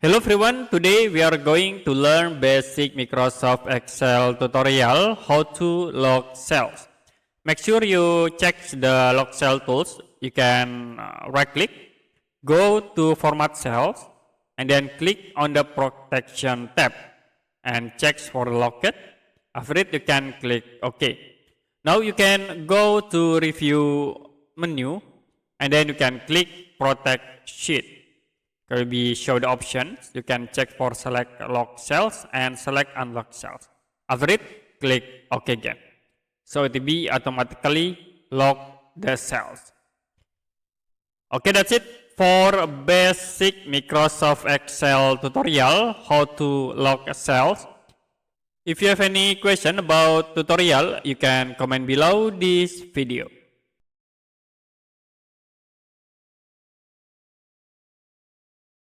Hello everyone, today we are going to learn basic Microsoft Excel tutorial how to log cells. Make sure you check the log cell tools. You can right click, go to format cells and then click on the protection tab and check for locked. After it you can click OK. Now you can go to review menu and then you can click protect sheet. Will be show the options. You can check for select lock cells and select unlock cells. After it, click OK again. So it will be automatically lock the cells. Okay, that's it for basic Microsoft Excel tutorial how to lock cells. If you have any question about tutorial, you can comment below this video.